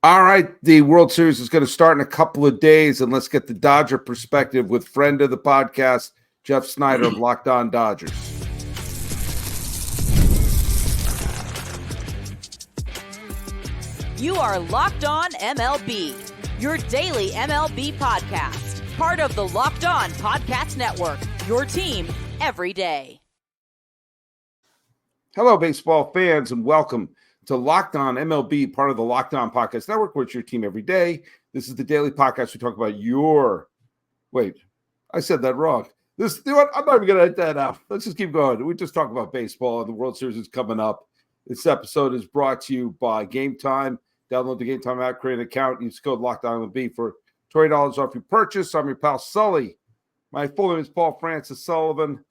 All right, the World Series is going to start in a couple of days, and let's get the Dodger perspective with friend of the podcast, Jeff Snider of Locked On Dodgers. You are Locked On MLB, your daily MLB podcast, part of the Locked On Podcast Network, your team every day. Hello, baseball fans, and welcome to Locked On MLB, part of the Locked On Podcast Network, which is your team every day. This is the daily podcast. We talk about wait, I said that wrong. You know what? I'm not even going to hit that out. Let's just keep going. We just talk about baseball, and the World Series is coming up. This episode is brought to you by Gametime. Download the Gametime app, create an account, use code Locked On MLB for $20 off your purchase. I'm your pal Sully. My full name is Paul Francis Sullivan.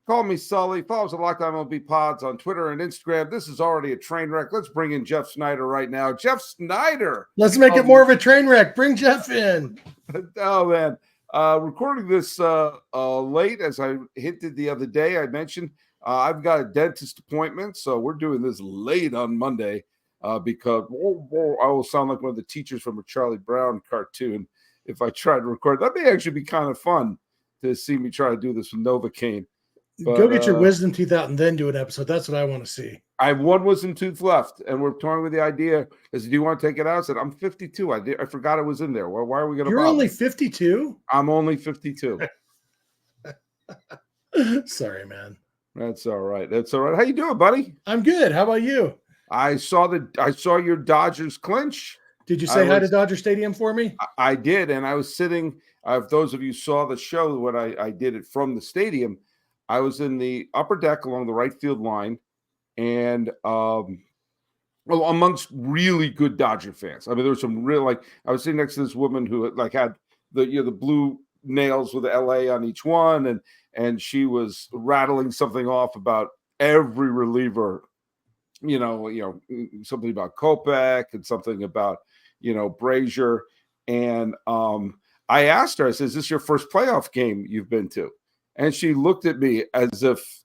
Call me Sully. Follow us at Locked On MLB Pods on Twitter and Instagram. This is already a train wreck. Let's bring in Jeff Snider right now. Jeff Snider. Let's make it more of a train wreck. Bring Jeff in. Oh, man. Recording this late, as I hinted the other day, I mentioned I've got a dentist appointment, so we're doing this late on Monday because I will sound like one of the teachers from a Charlie Brown cartoon if I try to record. That may actually be kind of fun to see me try to do this with Novocaine. But, go get your wisdom teeth out and then do an episode. That's what I want to see. I have one wisdom tooth left, and we're toying with the idea. Do you want to take it out? I said, I'm 52. I forgot it was in there. Well, why are we going to You're only 52? I'm only 52. Sorry, man. That's all right. That's all right. How you doing, buddy? I'm good. How about you? I saw your Dodgers clinch. Did you say hi to Dodger Stadium for me? I did, and I was sitting. If those of you saw the show when I did it from the stadium, I was in the upper deck along the right field line, and amongst really good Dodger fans. I mean, there was some real I was sitting next to this woman who had the blue nails with the LA on each one, and she was rattling something off about every reliever. Something about Kopech and something about Brazier, and I asked her. I said, "Is this your first playoff game you've been to?" And she looked at me as if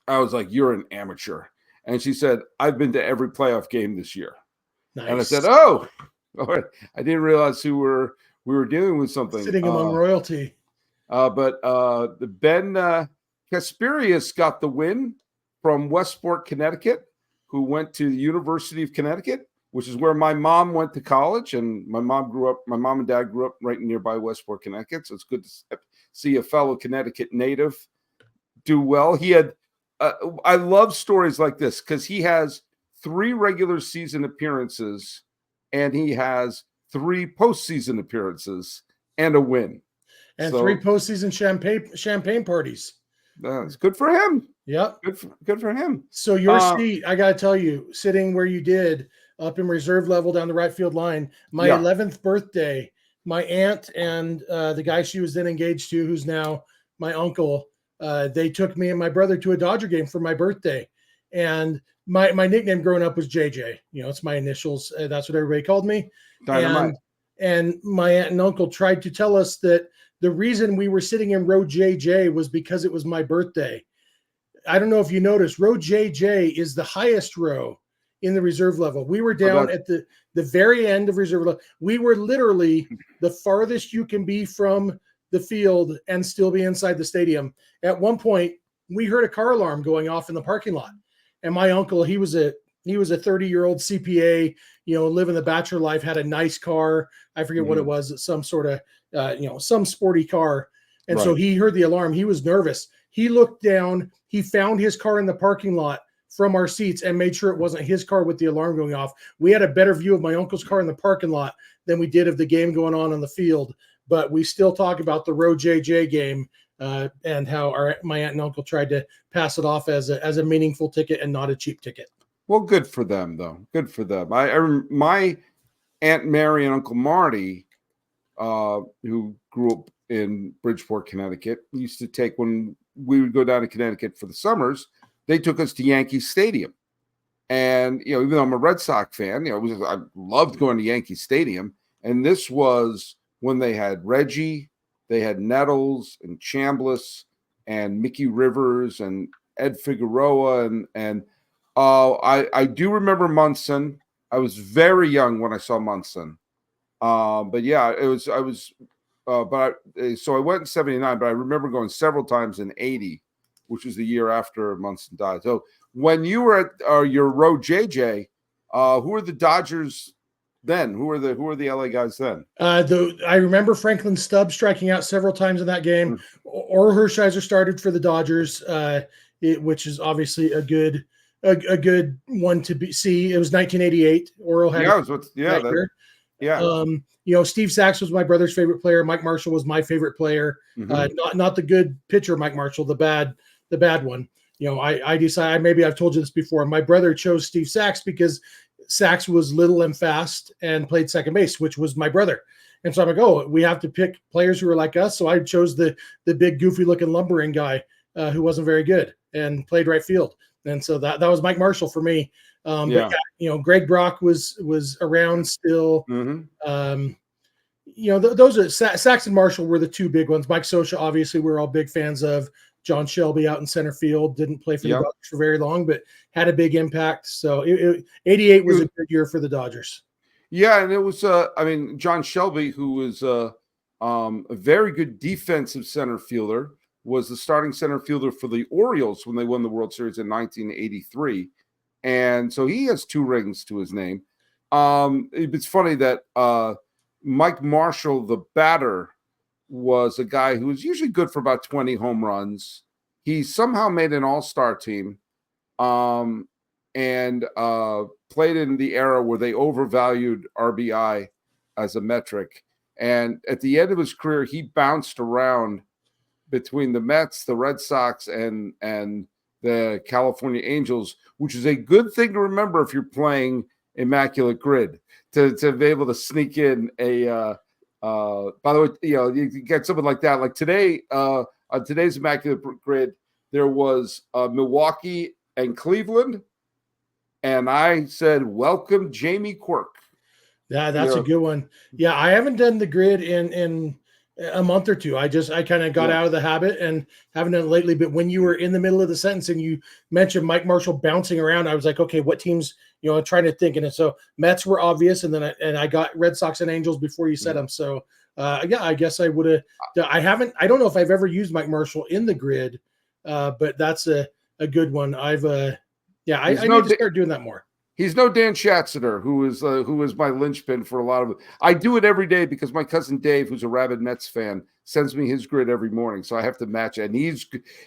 I was like, "You're an amateur." And she said, "I've been to every playoff game this year." Nice. And I said, "Oh, all right. I didn't realize we were dealing with something." Sitting among royalty. But the Ben Kasperius got the win from Westport, Connecticut, who went to the University of Connecticut, which is where my mom went to college. And my mom and dad grew up right nearby Westport, Connecticut. So it's good to see a fellow Connecticut native do well. He had, I love stories like this because he has 3 regular season appearances and he has 3 postseason appearances and a win. And 3 postseason champagne parties. That's good for him. Yep. Good for him. So your seat, I got to tell you, sitting where you did up in reserve level down the right field line, my 11th birthday, my aunt and the guy she was then engaged to, who's now my uncle, they took me and my brother to a Dodger game for my birthday. And my nickname growing up was JJ. It's my initials. That's what everybody called me. Dynamite. And my aunt and uncle tried to tell us that the reason we were sitting in row JJ was because it was my birthday. I don't know if you noticed, row JJ is the highest row in the reserve level. We were down at the very end of reserve level. We were literally the farthest you can be from the field and still be inside the stadium. At one point, we heard a car alarm going off in the parking lot. And my uncle, he was a 30-year-old CPA, living the bachelor life, had a nice car. I forget what it was, some sort of, some sporty car. And so he heard the alarm. He was nervous. He looked down. He found his car in the parking lot from our seats and made sure it wasn't his car with the alarm going off. We had a better view of my uncle's car in the parking lot than we did of the game going on the field. But we still talk about the Row JJ game and how my aunt and uncle tried to pass it off as a meaningful ticket and not a cheap ticket. Well, good for them, though. Good for them. My Aunt Mary and Uncle Marty, who grew up in Bridgeport, Connecticut, used to take, when we would go down to Connecticut for the summers, they took us to Yankee Stadium. And, even though I'm a Red Sox fan, I loved going to Yankee Stadium. And this was when they had Reggie, they had Nettles and Chambliss and Mickey Rivers and Ed Figueroa. And I do remember Munson. I was very young when I saw Munson. But yeah, so I went in 79, but I remember going several times in 80, which was the year after Munson died. So when you were at your row JJ, who were the Dodgers then? Who were the LA guys then? I remember Franklin Stubbs striking out several times in that game. Or Hershiser started for the Dodgers, which is obviously a good one to see. It was 1988. Orel had Steve Sachs was my brother's favorite player. Mike Marshall was my favorite player. Not the good pitcher Mike Marshall, the bad one. I decided, maybe I've told you this before. My brother chose Steve Sachs because Sachs was little and fast and played second base, which was my brother. And so I'm like, oh, we have to pick players who are like us. So I chose the big goofy looking lumbering guy who wasn't very good and played right field. And so that was Mike Marshall for me. But yeah, Greg Brock was around still. Those are Sachs and Marshall were the two big ones. Mike Scioscia, obviously, we're all big fans of. John Shelby out in center field, didn't play for the Dodgers for very long, but had a big impact. So 88 was a good year for the Dodgers. Yeah, and it was John Shelby, who was a very good defensive center fielder, was the starting center fielder for the Orioles when they won the World Series in 1983. And so he has 2 rings to his name. It's funny that Mike Marshall, the batter, was a guy who was usually good for about 20 home runs. He somehow made an all-star team and played in the era where they overvalued RBI as a metric. And at the end of his career, he bounced around between the Mets, the Red Sox, and the California Angels, which is a good thing to remember if you're playing Immaculate Grid, to be able to sneak in a by the way, you get something like that. Like today, on today's Immaculate Grid, there was Milwaukee and Cleveland, and I said, "Welcome, Jamie Quirk." Yeah, that's a good one. Yeah, I haven't done the grid in a month or two. I kind of got out of the habit and haven't done it lately. But when you were in the middle of the sentence and you mentioned Mike Marshall bouncing around, I was like, okay, what teams? Trying to think. And so Mets were obvious, and then I got Red Sox and Angels before you said them. So I guess I would have. I don't know if I've ever used Mike Marshall in the grid, but that's a good one. I need to start doing that more. He's no Dan Schatzeder, who is my linchpin for a lot of it. I do it every day because my cousin Dave, who's a rabid Mets fan, sends me his grid every morning, so I have to match it. And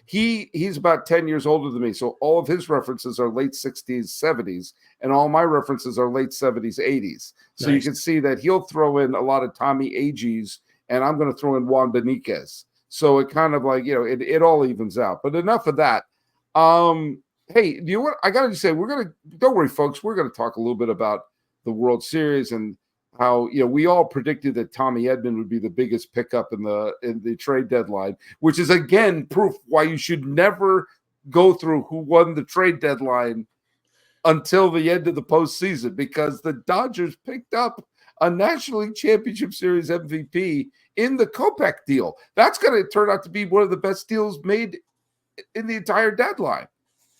he's about 10 years older than me, so all of his references are late 60s, 70s, and all my references are late 70s, 80s. So nice. You can see that he'll throw in a lot of Tommy Agees, and I'm going to throw in Juan Beniquez. So it kind of like, it all evens out. But enough of that. Hey, you know what? I got to say, don't worry, folks. We're going to talk a little bit about the World Series and how, we all predicted that Tommy Edman would be the biggest pickup in the trade deadline, which is, again, proof why you should never go through who won the trade deadline until the end of the postseason, because the Dodgers picked up a National League Championship Series MVP in the Kopech deal. That's going to turn out to be one of the best deals made in the entire deadline.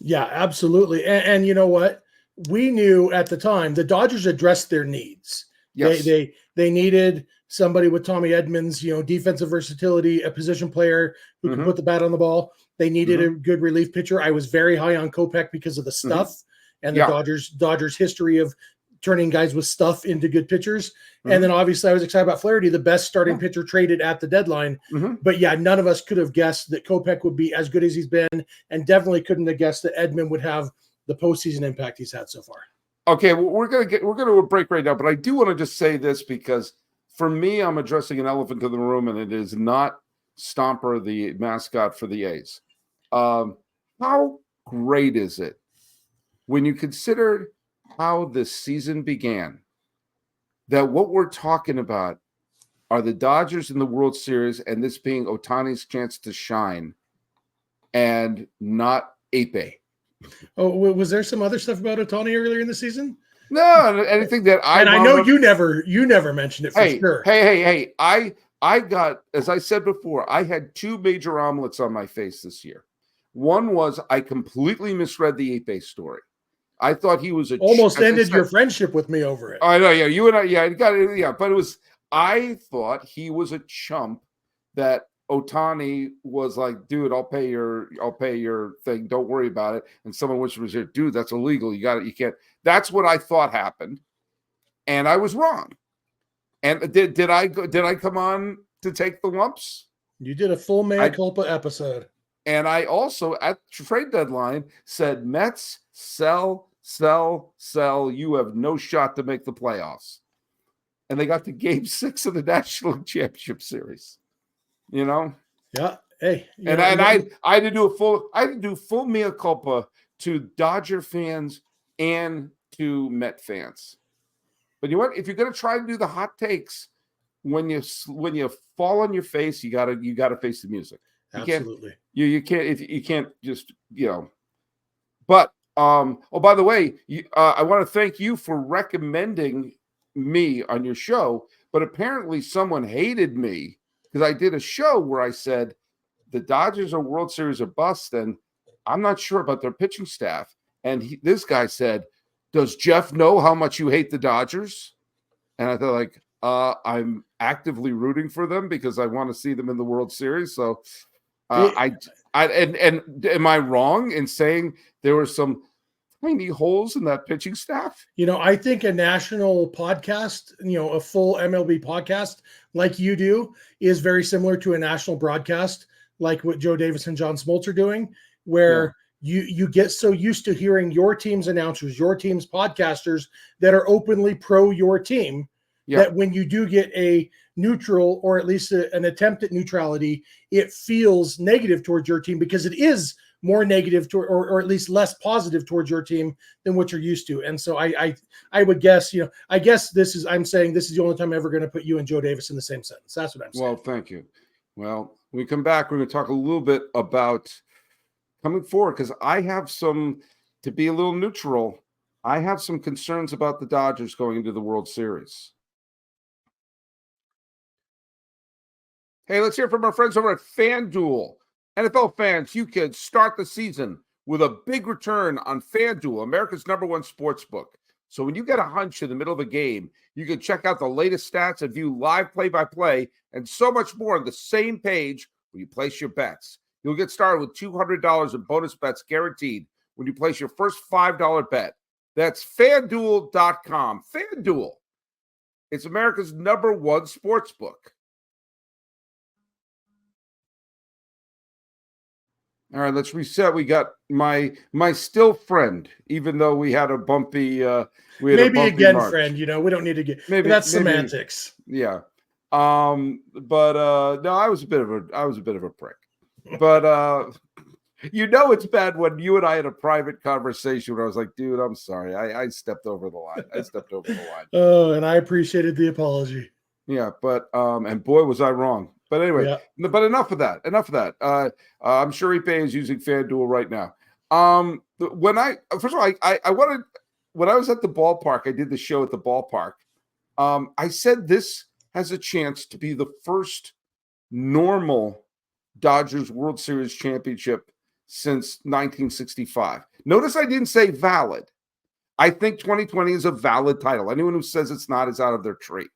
Yeah, absolutely. And you know what? We knew at the time the Dodgers addressed their needs. Yes. They needed somebody with Tommy Edman's, defensive versatility, a position player who could put the bat on the ball. They needed a good relief pitcher. I was very high on Kopech because of the stuff and the Dodgers history of turning guys with stuff into good pitchers. And then obviously I was excited about Flaherty, the best starting pitcher traded at the deadline. But yeah, none of us could have guessed that Kopech would be as good as he's been, and definitely couldn't have guessed that Edman would have the postseason impact he's had so far. Okay, well, we're going to break right now, but I do want to just say this, because for me, I'm addressing an elephant in the room, and it is not Stomper, the mascot for the A's. How great is it when you consider how this season began, that what we're talking about are the Dodgers in the World Series, and this being Otani's chance to shine, and not Ape. Oh, was there some other stuff about Otani earlier in the season? No, anything that I know you never mentioned it for sure. Hey, I got, as I said before, I had 2 major omelets on my face this year. One was I completely misread the Ape story. I thought he was almost ended your friendship with me over it. I know, yeah, you and I, yeah, got it, yeah. But it was, I thought he was a chump that Otani was like, dude, I'll pay your thing. Don't worry about it. And someone was here, dude, that's illegal. You got it. You can't. That's what I thought happened, and I was wrong. And did I come on to take the lumps? You did a full mea culpa episode. And I also, at trade deadline, said, Mets, sell. You have no shot to make the playoffs. And they got to Game 6 of the National Championship Series. You know? Yeah. Hey. I had to do full mea culpa to Dodger fans and to Met fans. But you know what? If you're going to try to do the hot takes, when you fall on your face, you gotta face the music. Absolutely. You can't just, you know. But by the way, I want to thank you for recommending me on your show. But apparently, someone hated me because I did a show where I said the Dodgers are World Series or bust, and I'm not sure about their pitching staff. And this guy said, "Does Jeff know how much you hate the Dodgers?" And I thought, like, I'm actively rooting for them because I want to see them in the World Series. So, and am I wrong in saying there were some tiny holes in that pitching staff? You know, I think a national podcast, a full MLB podcast like you do is very similar to a national broadcast, like what Joe Davis and John Smoltz are doing, where you get so used to hearing your team's announcers, your team's podcasters that are openly pro your team. Yeah. That when you do get a neutral or at least an attempt at neutrality, it feels negative towards your team because it is more negative or at least less positive towards your team than what you're used to. And so I would guess, I'm saying this is the only time I'm ever going to put you and Joe Davis in the same sentence. That's what I'm saying. Well, thank you. Well, when we come back, we're going to talk a little bit about coming forward because I have some, to be a little neutral, I have some concerns about the Dodgers going into the World Series. Hey, let's hear from our friends over at FanDuel. NFL fans, you can start the season with a big return on FanDuel, America's #1 sports book. So when you get a hunch in the middle of a game, you can check out the latest stats and view live play-by-play and so much more on the same page where you place your bets. You'll get started with $200 in bonus bets guaranteed when you place your first $5 bet. That's FanDuel.com. FanDuel. It's America's #1 sports book. All right, let's reset. We got my still friend, even though we had a bumpy maybe again March. Friend, we don't need to get that's semantics. Yeah. But no, I was a bit of a prick. But it's bad when you and I had a private conversation where I was like, dude, I'm sorry. I stepped over the line. Oh, and I appreciated the apology. Yeah, but and boy was I wrong. But anyway, But enough of that. I'm sure Ipe is using FanDuel right now. When I was at the ballpark, I did the show at the ballpark. I said this has a chance to be the first normal Dodgers World Series championship since 1965. Notice I didn't say valid. I think 2020 is a valid title. Anyone who says it's not is out of their tree.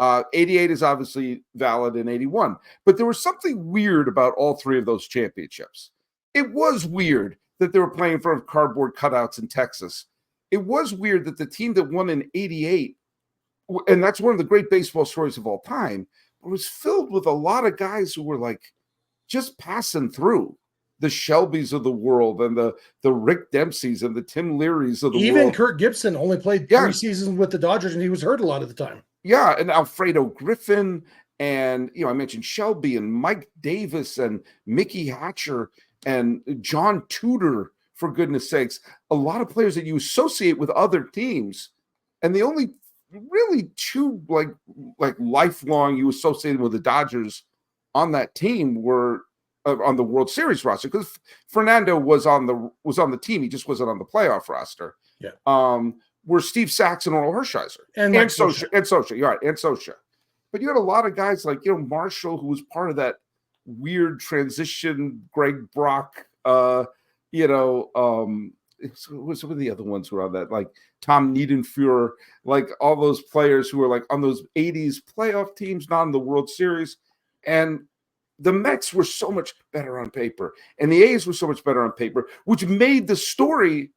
88 is obviously valid in 81. But there was something weird about all three of those championships. It was weird that they were playing in front of cardboard cutouts in Texas. It was weird that the team that won in 88, and that's one of the great baseball stories of all time, was filled with a lot of guys who were like just passing through. The Shelbys of the world and the Rick Dempseys and the Tim Learys of the world. Even Kirk Gibson only played 3 seasons with the Dodgers, and he was hurt a lot of the time. Yeah, and Alfredo Griffin, and I mentioned Shelby and Mike Davis and Mickey Hatcher and John Tudor, for goodness sakes. A lot of players that you associate with other teams, and the only really two like lifelong you associated with the Dodgers on that team were on the World Series roster, because Fernando was on the team, he just wasn't on the playoff roster. Yeah. Were Steve Sax and Oral Hershiser and Socha. You're right, and Socha. But you had a lot of guys like Marshall, who was part of that weird transition. Greg Brock, some of the other ones who were on that, like Tom Niedenfuhr, like all those players who were like on those 80s playoff teams, not in the World Series. And the Mets were so much better on paper, and the A's were so much better on paper, which made the story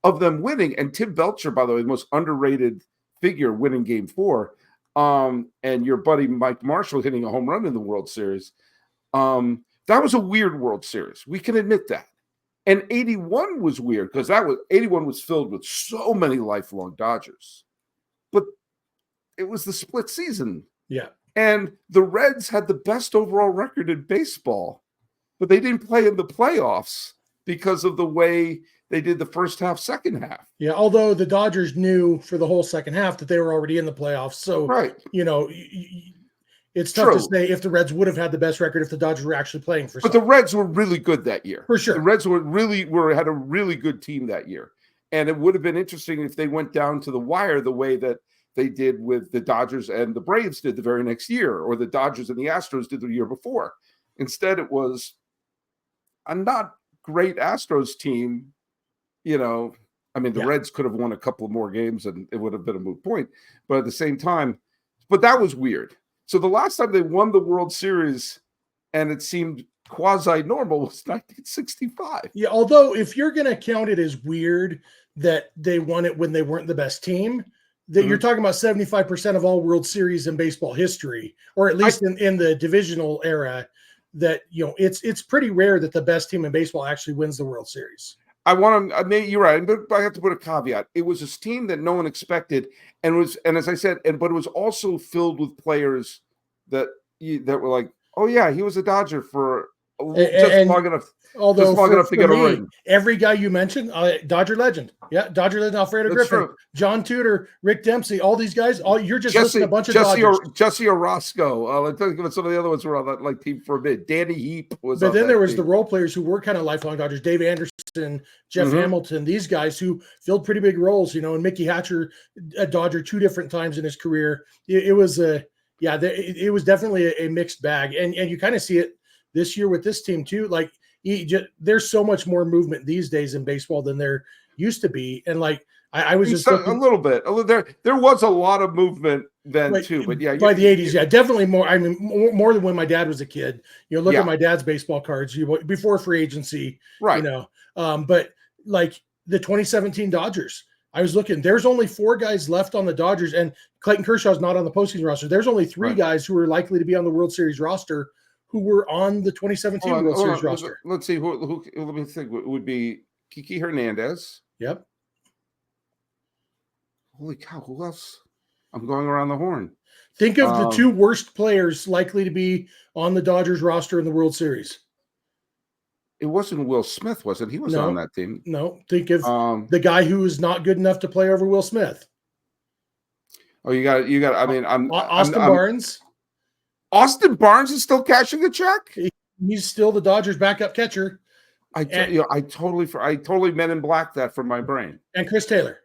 of them winning. And Tim Belcher, by the way, the most underrated figure winning Game 4, and your buddy Mike Marshall hitting a home run in the World Series. That was a weird World Series. We can admit that. And 81 was weird because 81 was filled with so many lifelong Dodgers. But it was the split season. Yeah. And the Reds had the best overall record in baseball, but they didn't play in the playoffs because of the way they did the first half, second half. Yeah, although the Dodgers knew for the whole second half that they were already in the playoffs. So, right. It's tough to say if the Reds would have had the best record if the Dodgers were actually playing for something. But the Reds were really good that year. For sure. The Reds had a really good team that year. And it would have been interesting if they went down to the wire the way that they did with the Dodgers and the Braves did the very next year, or the Dodgers and the Astros did the year before. Instead, it was a not great Astros team. The Reds could have won a couple of more games and it would have been a moot point. But at the same time, but that was weird. So the last time they won the World Series and it seemed quasi-normal was 1965. Yeah, although if you're going to count it as weird that they won it when they weren't the best team, that you're talking about 75% of all World Series in baseball history, or at least in the divisional era, that, it's pretty rare that the best team in baseball actually wins the World Series. You're right, but I have to put a caveat. It was a team that no one expected, and as I said, but it was also filled with players that were like, oh yeah, he was a Dodger for long enough. Although to get a ring. Every guy you mentioned, Dodger legend, Dodger legend, Alfredo Griffin, true. John Tudor, Rick Dempsey, all these guys. You're just listing a bunch of Dodgers. Jesse Orozco. Let's think of some of the other ones who were on that like team for a bit. Danny Heap was. But then there was the role players who were kind of lifelong Dodgers. Dave Anderson, Jeff Hamilton. These guys who filled pretty big roles. And Mickey Hatcher, a Dodger 2 different times in his career. It was it was definitely a mixed bag, and you kind of see it this year with this team too. Like. There's so much more movement these days in baseball than there used to be, and like I was just looking, a little bit. There was a lot of movement then too, but by the 80s, definitely more. I mean, more than when my dad was a kid. Look at my dad's baseball cards. Before free agency, right? But like the 2017 Dodgers, I was looking. There's only 4 guys left on the Dodgers, and Clayton Kershaw's not on the postseason roster. There's only 3 guys who are likely to be on the World Series roster who were on the 2017 World Series roster. Let's see. Who? Let me think. It would be Kiki Hernandez. Yep. Holy cow! Who else? I'm going around the horn. Think of the 2 worst players likely to be on the Dodgers roster in the World Series. It wasn't Will Smith, was it? He was on that team. No. Think of the guy who is not good enough to play over Will Smith. Oh, you got. I mean, Austin Barnes. Austin Barnes is still cashing a check. He's still the Dodgers' backup catcher. I totally Men in Black that from my brain. And Chris Taylor.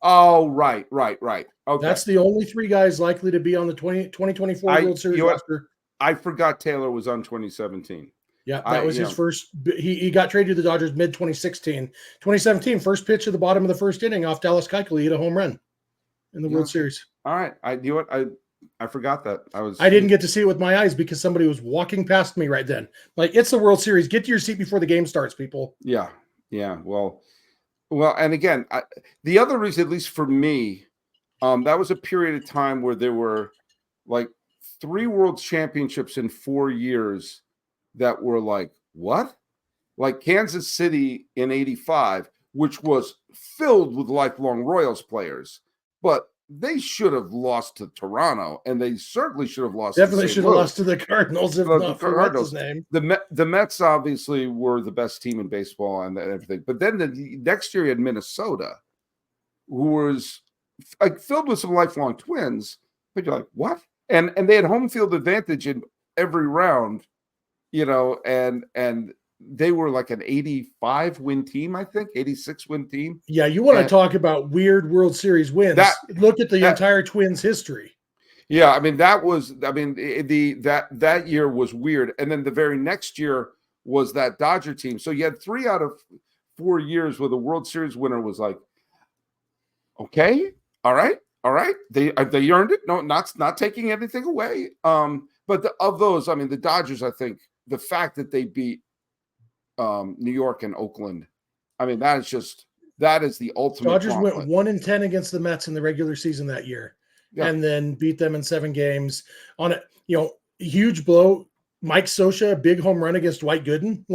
Oh, right. Okay. That's the only 3 guys likely to be on the 2024 World Series roster. I forgot Taylor was on 2017. Yeah, that was his first. He got traded to the Dodgers mid-2016. 2017, first pitch at the bottom of the first inning off Dallas Keuchel. He hit a home run in the World Series. All right. I forgot that. I didn't get to see it with my eyes because somebody was walking past me right then. Like, it's the World Series. Get to your seat before the game starts, people. Yeah. Well, and again, the other reason, at least for me, that was a period of time where there were like 3 World Championships in 4 years that were like, what? Like Kansas City in 85, which was filled with lifelong Royals players, but they should have lost to Toronto, and they certainly should have lost. Definitely should have lost to the Cardinals, if not for what's his name. The Mets obviously were the best team in baseball and everything, but then the next year you had Minnesota, who was like filled with some lifelong Twins. But you're like, what? And they had home field advantage in every round, and they were like an 85 win team, I think, 86 win team. Yeah, you want to talk about weird World Series wins. Look at the entire Twins history. Yeah, I mean, that year was weird. And then the very next year was that Dodger team. So you had 3 out of 4 years where the World Series winner was like, okay, all right. They earned it. No, not taking anything away. But of those, I mean, the Dodgers, I think the fact that they beat New York and Oakland, I mean, that is the ultimate. Dodgers gauntlet. went 1-10 against the Mets in the regular season that year, and then beat them in 7 games on a huge blow. Mike Scioscia, big home run against Dwight Gooden,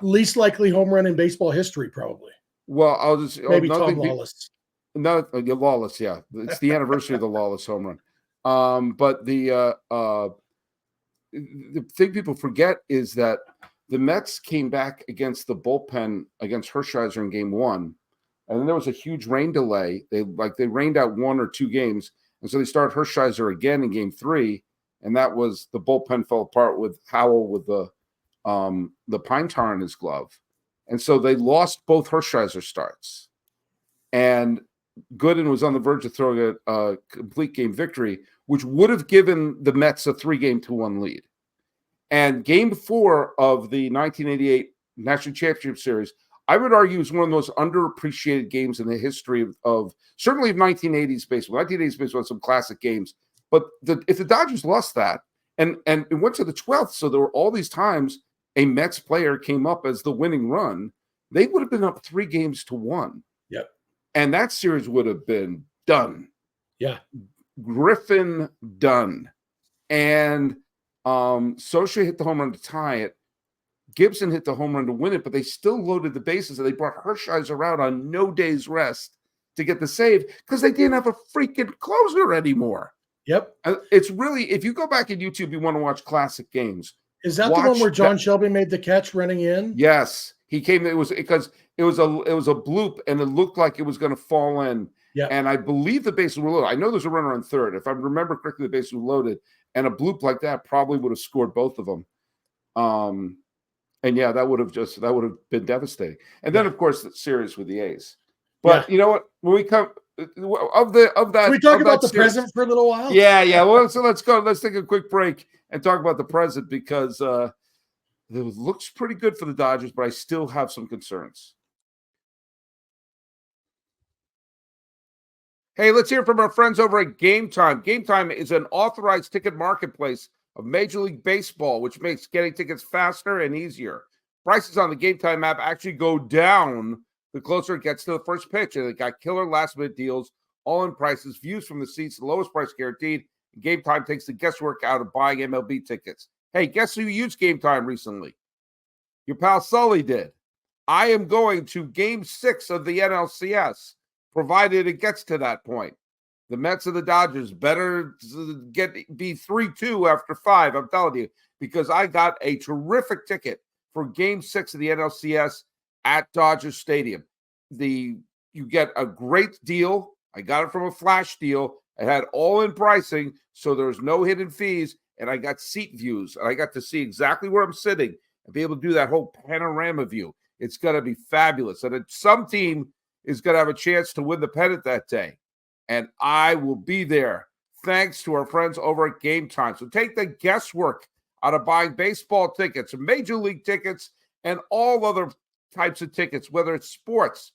least likely home run in baseball history, probably. Well, I'll just maybe Tom Lawless. No, Lawless, yeah, it's the anniversary of the Lawless home run. But the thing people forget is that the Mets came back against the bullpen against Hershiser in game 1, and then there was a huge rain delay. They rained out 1 or 2 games, and so they started Hershiser again in game 3, and that was the bullpen fell apart with Howell with the pine tar in his glove, and so they lost both Hershiser starts, and Gooden was on the verge of throwing a complete game victory, which would have given the Mets a 3-2-1 lead. And game 4 of the 1988 National Championship Series, I would argue, is one of the most underappreciated games in the history of certainly of 1980s baseball. 1980s baseball had some classic games, but if the Dodgers lost that, and it went to the 12th, so there were all these times a Mets player came up as the winning run, they would have been up 3-1. Yep. And that series would have been done. Yeah. Griffin done. And Scioscia hit the home run to tie it. Gibson hit the home run to win it, but they still loaded the bases, and they brought Hershiser out on no day's rest to get the save because they didn't have a freaking closer anymore. Yep. It's really, if you go back in YouTube, you want to watch classic games. Is that the one where John Shelby made the catch running in? Yes. He came, it was because it was a bloop, and it looked like it was going to fall in. Yeah. And I believe the bases were loaded. I know there's a runner on third. If I remember correctly, the bases were loaded, and a bloop like that probably would have scored both of them. And yeah, that would have been devastating. And then, of course, the series with the A's. But you know what? When we come of that, can we talk about the present for a little while? Yeah. Well, so let's go. Let's take a quick break and talk about the present because it looks pretty good for the Dodgers, but I still have some concerns. Hey, let's hear from our friends over at Gametime. Gametime is an authorized ticket marketplace of Major League Baseball, which makes getting tickets faster and easier. Prices on the Gametime app actually go down the closer it gets to the first pitch, and they got killer last-minute deals, all-in prices, views from the seats, the lowest price guaranteed. Gametime takes the guesswork out of buying MLB tickets. Hey, guess who used Gametime recently? Your pal Sully did. I am going to Game 6 of the NLCS, provided it gets to that point. The Mets and the Dodgers better be 3-2 after 5, I'm telling you, because I got a terrific ticket for Game 6 of the NLCS at Dodger Stadium. You get a great deal. I got it from a flash deal. It had all-in pricing, so there's no hidden fees, and I got seat views, and I got to see exactly where I'm sitting and be able to do that whole panorama view. It's going to be fabulous, and some team is going to have a chance to win the pennant that day. And I will be there thanks to our friends over at Gametime. So take the guesswork out of buying baseball tickets, Major League tickets, and all other types of tickets, whether it's sports,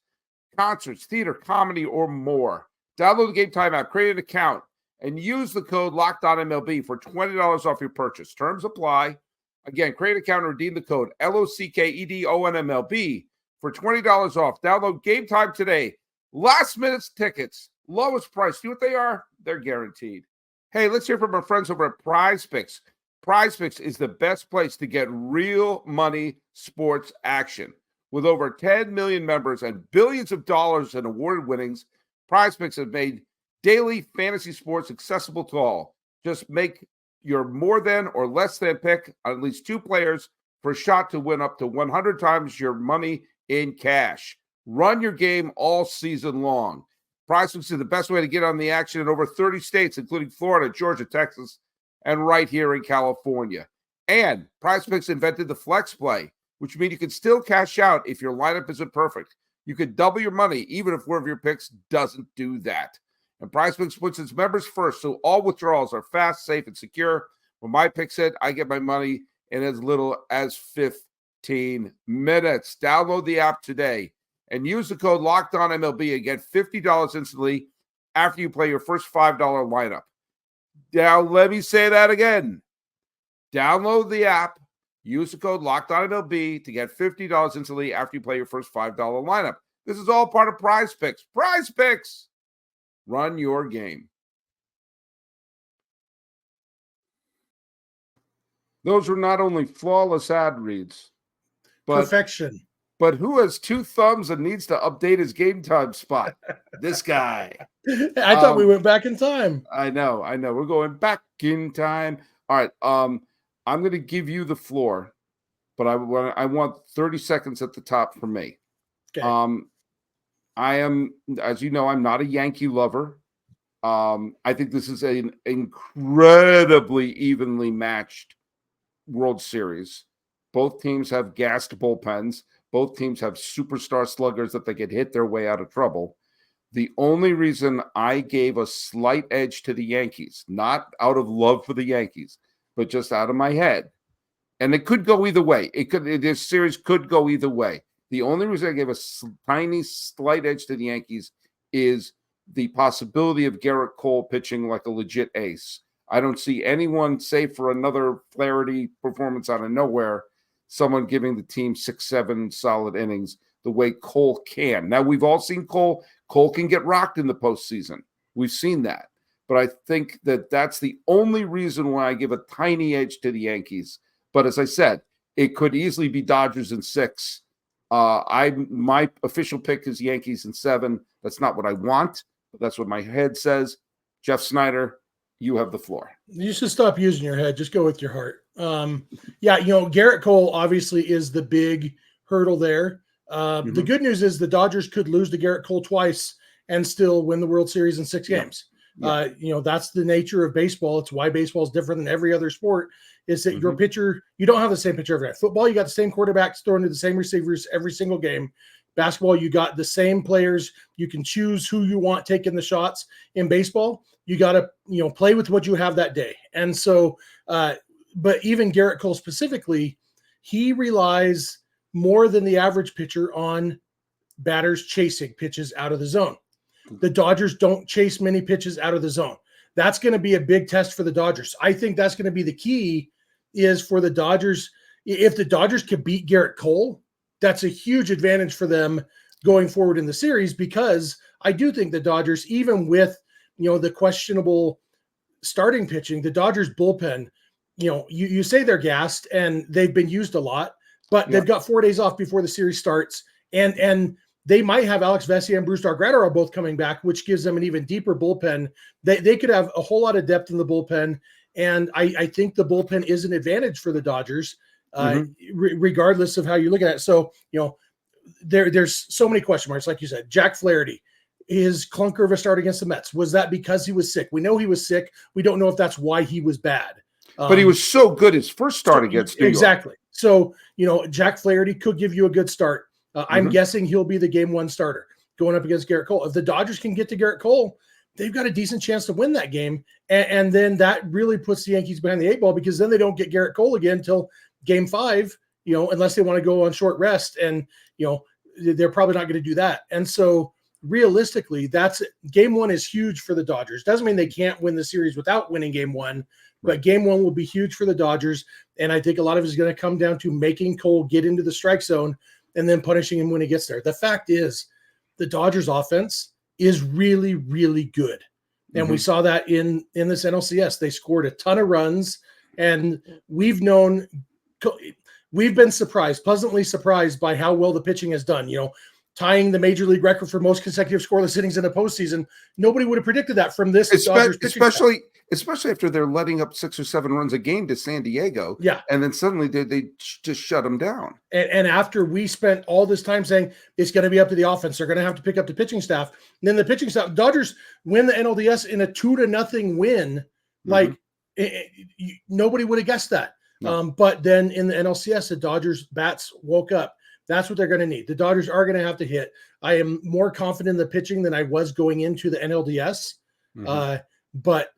concerts, theater, comedy, or more. Download the Gametime app, create an account, and use the code LOCKEDONMLB for $20 off your purchase. Terms apply. Again, create an account and redeem the code LOCKEDONMLB for $20 off. Download Gametime today. Last minute tickets. Lowest price. See what they are? They're guaranteed. Hey, let's hear from our friends over at PrizePicks. PrizePicks is the best place to get real money sports action. With over 10 million members and billions of dollars in awarded winnings, PrizePicks have made daily fantasy sports accessible to all. Just make your more than or less than pick on at least 2 players for a shot to win up to 100 times your money in cash. Run your game all season long. PrizePicks is the best way to get on the action in over 30 states, including Florida, Georgia, Texas, and right here in California. And PrizePicks invented the flex play, which means you can still cash out if your lineup isn't perfect. You could double your money even if one of your picks doesn't do that. And PrizePicks puts its members first, so all withdrawals are fast, safe, and secure. When my picks hit, I get my money in as little as minutes. Download the app today and use the code LOCKEDONMLB and get $50 instantly after you play your first $5 lineup. Now, let me say that again. Download the app, use the code LOCKEDONMLB to get $50 instantly after you play your first $5 lineup. This is all part of PrizePicks. PrizePicks. Run your game. Those are not only flawless ad reads, but perfection. But who has two thumbs and needs to update his Gametime spot? This guy. I thought we went back in time. I know. We're going back in time. All right. I'm going to give you the floor, but I want 30 seconds at the top for me. Okay. I am, as you know, I'm not a Yankee lover. I think this is an incredibly evenly matched World Series. Both teams have gassed bullpens. Both teams have superstar sluggers that they could hit their way out of trouble. The only reason I gave a slight edge to the Yankees, not out of love for the Yankees, but just out of my head, and it could go either way. This series could go either way. The only reason I gave a tiny slight edge to the Yankees is the possibility of Garrett Cole pitching like a legit ace. I don't see anyone, save for another Flaherty performance out of nowhere, someone giving the team 6-7 solid innings the way Cole can. Now, we've all seen Cole. Cole can get rocked in the postseason. We've seen that. But I think that that's the only reason why I give a tiny edge to the Yankees. But as I said, it could easily be Dodgers in 6. My official pick is Yankees in 7. That's not what I want, but that's what my head says. Jeff Snider, you have the floor. You should stop using your head. Just go with your heart. Garrett Cole obviously is the big hurdle there. The good news is the Dodgers could lose to Garrett Cole twice and still win the World Series in 6 games. Yeah. That's the nature of baseball. It's why baseball is different than every other sport, is that your pitcher, you don't have the same pitcher every night. Football, you got the same quarterbacks throwing to the same receivers every single game. Basketball, you got the same players. You can choose who you want taking the shots. In baseball, you got to, play with what you have that day. And so, but even Garrett Cole specifically, he relies more than the average pitcher on batters chasing pitches out of the zone. The Dodgers don't chase many pitches out of the zone. That's going to be a big test for the Dodgers. I think that's going to be the key, is for the Dodgers. If the Dodgers can beat Garrett Cole, that's a huge advantage for them going forward in the series, because I do think the Dodgers, even with, the questionable starting pitching, the Dodgers bullpen, you say they're gassed and they've been used a lot, but they've got 4 days off before the series starts. And they might have Alex Vesia and Bruce Dargretto both coming back, which gives them an even deeper bullpen. They could have a whole lot of depth in the bullpen. And I think the bullpen is an advantage for the Dodgers, regardless of how you look at it. So, there's so many question marks. Like you said, Jack Flaherty, his clunker of a start against the Mets, was that because he was sick? We know he was sick. We don't know if that's why he was bad. But he was so good his first start against New York. Exactly. So, Jack Flaherty could give you a good start. I'm guessing he'll be the game 1 starter going up against Garrett Cole. If the Dodgers can get to Garrett Cole, they've got a decent chance to win that game. And then that really puts the Yankees behind the 8 ball, because then they don't get Garrett Cole again until game 5, unless they want to go on short rest. And, they're probably not going to do that. And so realistically, that's game 1 is huge for the Dodgers. Doesn't mean they can't win the series without winning game 1, but game 1 will be huge for the Dodgers. And I think a lot of it is going to come down to making Cole get into the strike zone and then punishing him when he gets there. The fact is, the Dodgers offense is really, really good. And we saw that in this NLCS. They scored a ton of runs, and we've been pleasantly surprised by how well the pitching has done. Tying the major league record for most consecutive scoreless innings in a postseason. Nobody would have predicted that from this Dodgers pitching staff. Especially after they're letting up 6 or 7 runs a game to San Diego. Yeah. And then suddenly they just shut them down. And after we spent all this time saying it's going to be up to the offense, they're going to have to pick up the pitching staff. And then the pitching staff, Dodgers win the NLDS in a 2-0 win. Nobody would have guessed that. No. But then in the NLCS, the Dodgers bats woke up. That's what they're going to need. The Dodgers are going to have to hit. I am more confident in the pitching than I was going into the NLDS. But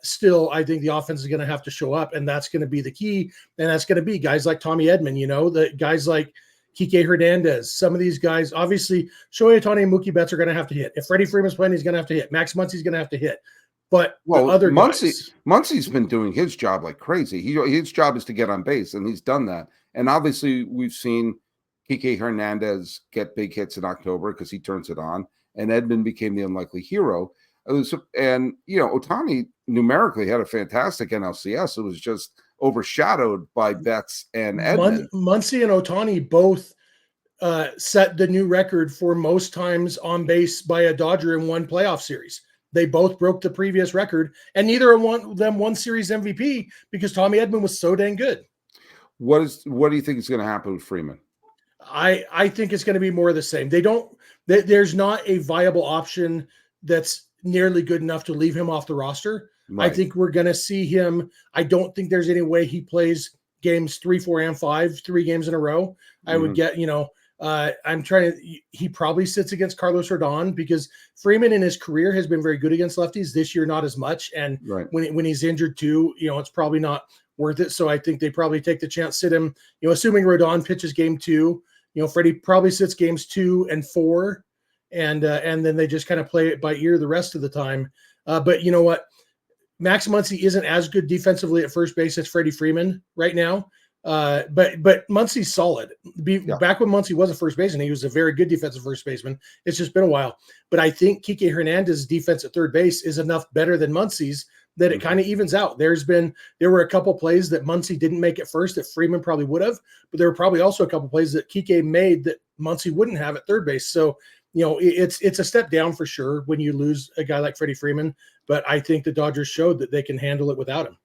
still, I think the offense is going to have to show up, and that's going to be the key. And that's going to be guys like Tommy Edman, the guys like Kike Hernandez. Some of these guys, obviously, Shohei Otani and Mookie Betts are going to have to hit. If Freddie Freeman's playing, he's going to have to hit. Max Muncy's going to have to hit. But the other guys, Muncy's been doing his job like crazy. His job is to get on base, and he's done that. And obviously, we've seen Kike Hernandez get big hits in October because he turns it on, and Edman became the unlikely hero. Otani numerically had a fantastic NLCS. It was just overshadowed by Betts and Edman. Muncy and Otani both set the new record for most times on base by a Dodger in one playoff series. They both broke the previous record, and neither of them won series MVP because Tommy Edman was so dang good. What do you think is going to happen with Freeman? I think it's going to be more of the same. There's not a viable option that's nearly good enough to leave him off the roster. Right. I think we're going to see him. I don't think there's any way he plays games 3, 4, and 5, 3 games in a row. I would get, he probably sits against Carlos Rodon because Freeman in his career has been very good against lefties. This year, not as much. And when he's injured too, it's probably not worth it. So I think they probably take the chance, sit him, assuming Rodon pitches game 2, Freddie probably sits games 2 and 4. And then they just kind of play it by ear the rest of the time. But you know what? Max Muncy isn't as good defensively at first base as Freddie Freeman right now. But Muncy's solid. Back when Muncy was a first baseman, he was a very good defensive first baseman. It's just been a while. But I think Kike Hernandez's defense at third base is enough better than Muncy's that it kind of evens out. There were a couple plays that Muncy didn't make at first that Freeman probably would have, but there were probably also a couple plays that Kike made that Muncy wouldn't have at third base. So, it's a step down for sure when you lose a guy like Freddie Freeman, but I think the Dodgers showed that they can handle it without him.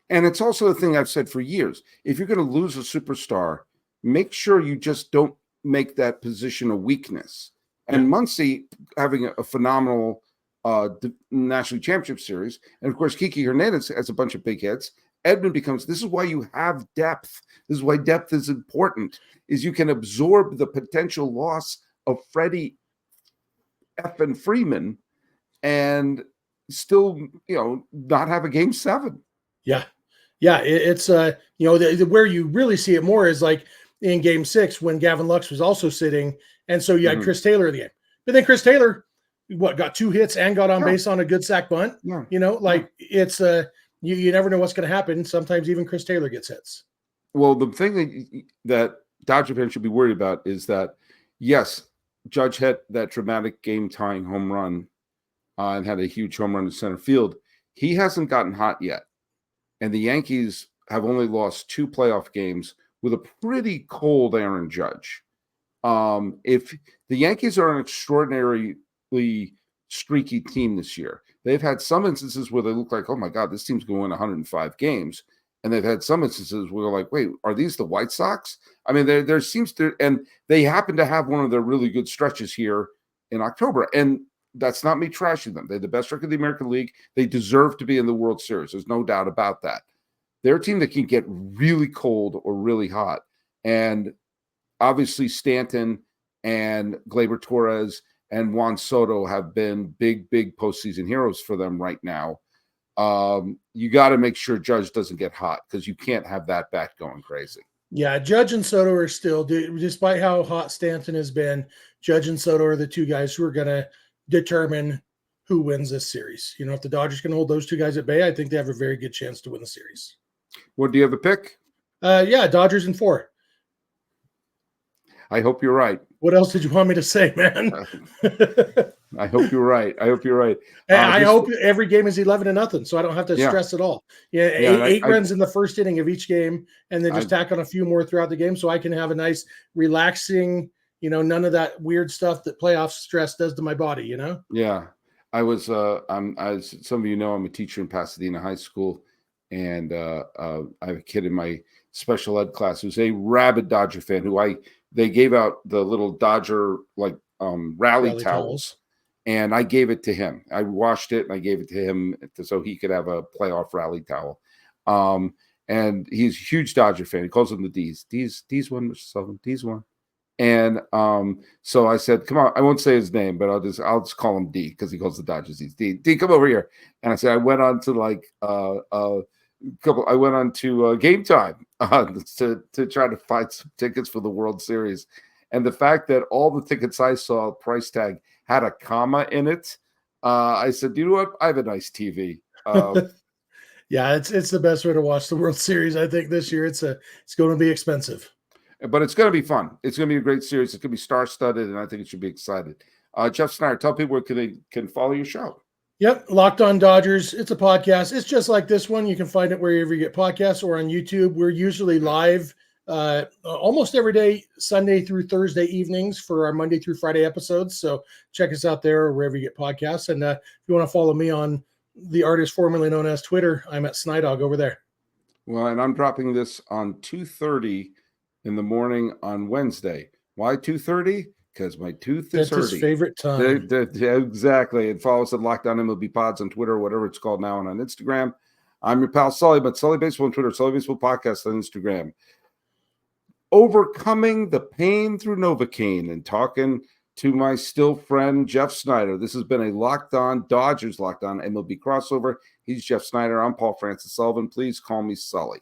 And it's also the thing I've said for years. If you're going to lose a superstar, make sure you just don't make that position a weakness. And Muncy having a phenomenal National Championship Series, and of course Kike Hernandez has a bunch of big hits. Edman this is why you have depth. This is why depth is important, is you can absorb the potential loss of Freddie and Freeman and still, not have a game 7. Yeah. It's where you really see it more is like in game 6 when Gavin Lux was also sitting. And so you had Chris Taylor in the game, but then Chris Taylor, got 2 hits and got on base on a good sack bunt. It's you never know what's going to happen. Sometimes even Chris Taylor gets hits. Well, the thing that Dodger fans should be worried about is that, yes, Judge hit that dramatic game-tying home run and had a huge home run in center field. He hasn't gotten hot yet. And the Yankees have only lost 2 playoff games with a pretty cold Aaron Judge. If the Yankees are an extraordinarily streaky team this year, they've had some instances where they look like, oh my God, this team's going to win 105 games. And they've had some instances where they're like, wait, are these the White Sox? I mean, there seems to, and they happen to have one of their really good stretches here in October. And that's not me trashing them. They're the best record in the American League. They deserve to be in the World Series. There's no doubt about that. They're a team that can get really cold or really hot. And obviously Stanton and Gleyber Torres and Juan Soto have been big postseason heroes for them right now. You got to make sure Judge doesn't get hot because you can't have that bat going crazy. Yeah, Judge and Soto are still, despite how hot Stanton has been, Judge and Soto are the 2 guys who are going to determine who wins this series. If the Dodgers can hold those 2 guys at bay, I think they have a very good chance to win the series. What do you have a pick? Dodgers in 4. I hope you're right. What else did you want me to say, man? I hope you're right. I hope you're right. I hope every game is 11-0, so I don't have to stress at all. Eight runs in the first inning of each game, and then just tack on a few more throughout the game, so I can have a nice, relaxing. None of that weird stuff that playoff stress does to my body. Yeah, I was. As some of you know, I'm a teacher in Pasadena High School, and I have a kid in my special ed class who's a rabid Dodger fan. They gave out the little Dodger rally towels. And I gave it to him. I washed it and I gave it to him so he could have a playoff rally towel. And he's a huge Dodger fan. He calls them the D's. D's one, Mr. Sullivan. D's one. And so I said, come on, I won't say his name, but I'll just call him D because he calls the Dodgers D. D, come over here. And I said, I went on to Gametime to try to find some tickets for the World Series. And the fact that all the tickets I saw, price tag, had a comma in it, I said, you know what? I have a nice TV. Yeah, it's the best way to watch the World Series. I think this year it's going to be expensive, but it's going to be fun. It's going to be a great series. It's going to be star-studded, and I think it should be excited. Jeff Snider, tell people where they can follow your show. Yep, Locked On Dodgers. It's a podcast. It's just like this one. You can find it wherever you get podcasts or on YouTube. We're usually live almost every day, Sunday through Thursday evenings for our Monday through Friday episodes. So check us out there or wherever you get podcasts. And if you want to follow me on the artist formerly known as Twitter, I'm at Snydog over there. Well, and I'm dropping this on 2:30 in the morning on Wednesday. Why 2:30? Because my tooth is hurting. That's his favorite time. Exactly. And follow us at Locked On MLB Pods on Twitter, whatever it's called now, and on Instagram. I'm your pal Sully, but Sully Baseball on Twitter, Sully Baseball Podcast on Instagram. Overcoming the pain through Novocaine and talking to my still friend, Jeff Snider. This has been a Locked On Dodgers, Locked On MLB crossover. He's Jeff Snider. I'm Paul Francis Sullivan. Please call me Sully.